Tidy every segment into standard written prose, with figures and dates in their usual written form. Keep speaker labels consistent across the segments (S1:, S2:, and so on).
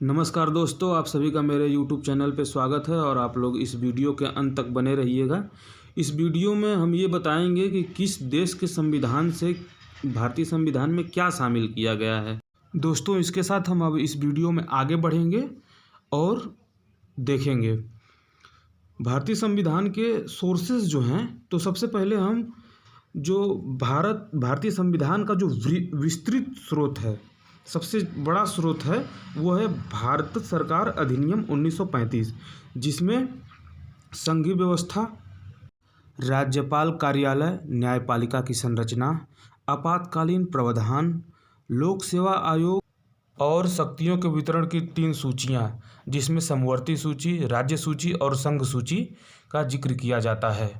S1: नमस्कार दोस्तों, आप सभी का मेरे YouTube चैनल पे स्वागत है और आप लोग इस वीडियो के अंत तक बने रहिएगा। इस वीडियो में हम ये बताएंगे कि किस देश के संविधान से भारतीय संविधान में क्या शामिल किया गया है। दोस्तों, इसके साथ हम अब इस वीडियो में आगे बढ़ेंगे और देखेंगे भारतीय संविधान के सोर्सेज जो हैं। तो सबसे पहले हम जो भारतीय संविधान का जो विस्तृत स्रोत है, सबसे बड़ा स्रोत है, वो है भारत सरकार अधिनियम 1935, जिसमें संघीय व्यवस्था, राज्यपाल कार्यालय, न्यायपालिका की संरचना, आपातकालीन प्रावधान, लोक सेवा आयोग और शक्तियों के वितरण की 3 सूचियाँ, जिसमें समवर्ती सूची, राज्य सूची और संघ सूची का जिक्र किया जाता है।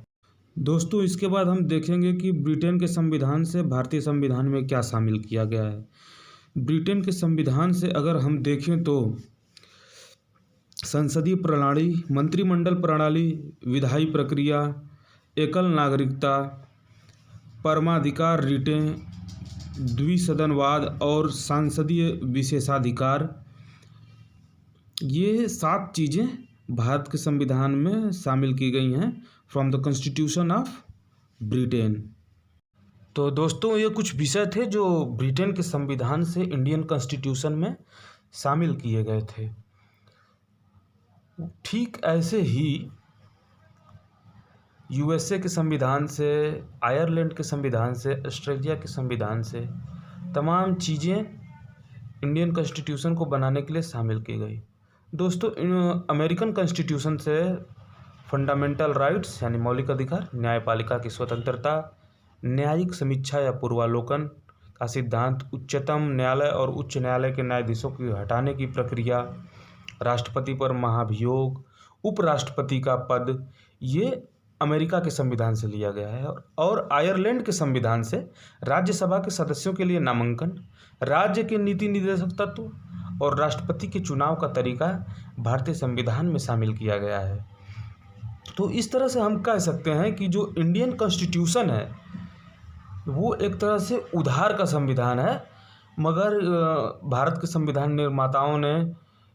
S1: दोस्तों, इसके बाद हम देखेंगे कि ब्रिटेन के संविधान से भारतीय संविधान में क्या शामिल किया गया है। ब्रिटेन के संविधान से अगर हम देखें तो संसदीय प्रणाली, मंत्रिमंडल प्रणाली, विधायी प्रक्रिया, एकल नागरिकता, परमाधिकार रीटें, द्विसदनवाद और सांसदीय विशेषाधिकार, ये 7 चीज़ें भारत के संविधान में शामिल की गई हैं from the constitution of Britain. तो दोस्तों, ये कुछ विषय थे जो ब्रिटेन के संविधान से इंडियन कॉन्स्टिट्यूशन में शामिल किए गए थे। ठीक ऐसे ही यूएसए के संविधान से, आयरलैंड के संविधान से, ऑस्ट्रेलिया के संविधान से तमाम चीज़ें इंडियन कॉन्स्टिट्यूशन को बनाने के लिए शामिल की गई। दोस्तों, अमेरिकन कॉन्स्टिट्यूशन से फंडामेंटल राइट्स यानी मौलिक अधिकार, न्यायपालिका की स्वतंत्रता, न्यायिक समीक्षा या पूर्वालोकन का सिद्धांत, उच्चतम न्यायालय और उच्च न्यायालय के न्यायाधीशों की हटाने की प्रक्रिया, राष्ट्रपति पर महाभियोग, उपराष्ट्रपति का पद, ये अमेरिका के संविधान से लिया गया है। और आयरलैंड के संविधान से राज्यसभा के सदस्यों के लिए नामांकन, राज्य के नीति निर्देशक तत्व और राष्ट्रपति के चुनाव का तरीका भारतीय संविधान में शामिल किया गया है। तो इस तरह से हम कह सकते हैं कि जो इंडियन कॉन्स्टिट्यूशन है वो एक तरह से उधार का संविधान है, मगर भारत के संविधान निर्माताओं ने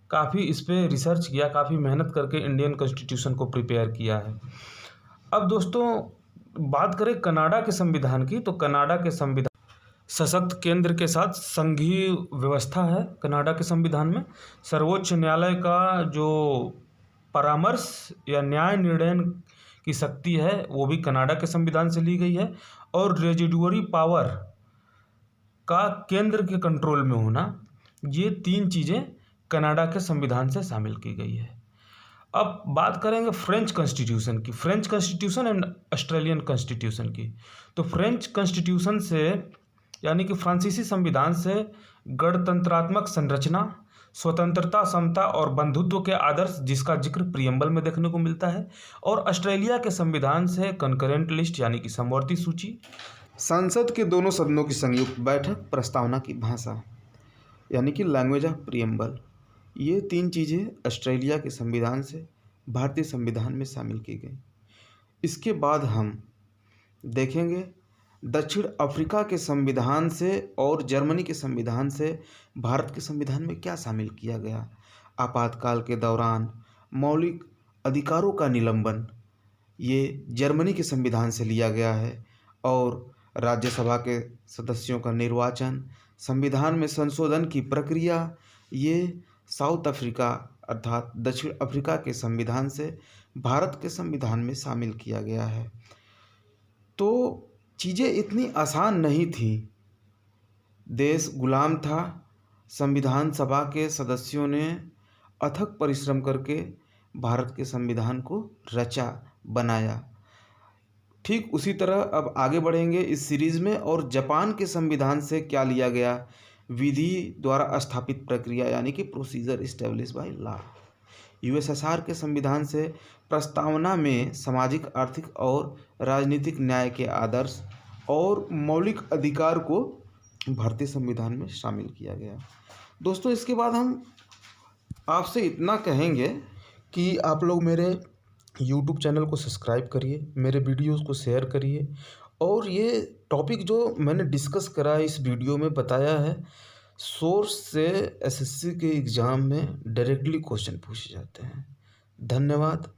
S1: काफ़ी इस पर रिसर्च किया, काफ़ी मेहनत करके इंडियन कॉन्स्टिट्यूशन को प्रिपेयर किया है। अब दोस्तों, बात करें कनाडा के संविधान की, तो कनाडा के संविधान सशक्त केंद्र के साथ संघीय व्यवस्था है। कनाडा के संविधान में सर्वोच्च न्यायालय का जो परामर्श या न्याय निर्णय की शक्ति है वो भी कनाडा के संविधान से ली गई है। और रेजिडुअरी पावर का केंद्र के कंट्रोल में होना, ये 3 चीज़ें कनाडा के संविधान से शामिल की गई है। अब बात करेंगे फ्रेंच कॉन्स्टिट्यूशन की, French constitution and Australian constitution की। तो फ्रेंच कॉन्स्टिट्यूशन से यानी कि फ्रांसीसी संविधान से गणतंत्रात्मक संरचना, स्वतंत्रता, समता और बंधुत्व के आदर्श, जिसका जिक्र प्रियम्बल में देखने को मिलता है। और ऑस्ट्रेलिया के संविधान से कंकरेंट लिस्ट यानी कि समवर्ती सूची, संसद के दोनों सदनों की संयुक्त बैठक, प्रस्तावना की भाषा यानी कि लैंग्वेज ऑफ प्रियम्बल, ये 3 चीज़ें ऑस्ट्रेलिया के संविधान से भारतीय संविधान में शामिल की गई। इसके बाद हम देखेंगे दक्षिण अफ्रीका के संविधान से और जर्मनी के संविधान से भारत के संविधान में क्या शामिल किया गया। आपातकाल के दौरान मौलिक अधिकारों का निलंबन, ये जर्मनी के संविधान से लिया गया है। और राज्यसभा के सदस्यों का निर्वाचन, संविधान में संशोधन की प्रक्रिया, ये साउथ अफ्रीका अर्थात दक्षिण अफ्रीका के संविधान से भारत के संविधान में शामिल किया गया है। तो चीज़ें इतनी आसान नहीं थी, देश गुलाम था, संविधान सभा के सदस्यों ने अथक परिश्रम करके भारत के संविधान को रचा, बनाया। ठीक उसी तरह अब आगे बढ़ेंगे इस सीरीज़ में, और जापान के संविधान से क्या लिया गया, विधि द्वारा स्थापित प्रक्रिया यानी कि procedure establish by law. USSR के संविधान से प्रस्तावना में सामाजिक, आर्थिक और राजनीतिक न्याय के आदर्श और मौलिक अधिकार को भारतीय संविधान में शामिल किया गया। दोस्तों, इसके बाद हम आपसे इतना कहेंगे कि आप लोग मेरे YouTube चैनल को सब्सक्राइब करिए, मेरे वीडियोस को शेयर करिए, और ये टॉपिक जो मैंने डिस्कस करा है, इस वीडियो में बताया है, सोर्स से एसएससी के एग्ज़ाम में डायरेक्टली क्वेश्चन पूछे जाते हैं। धन्यवाद।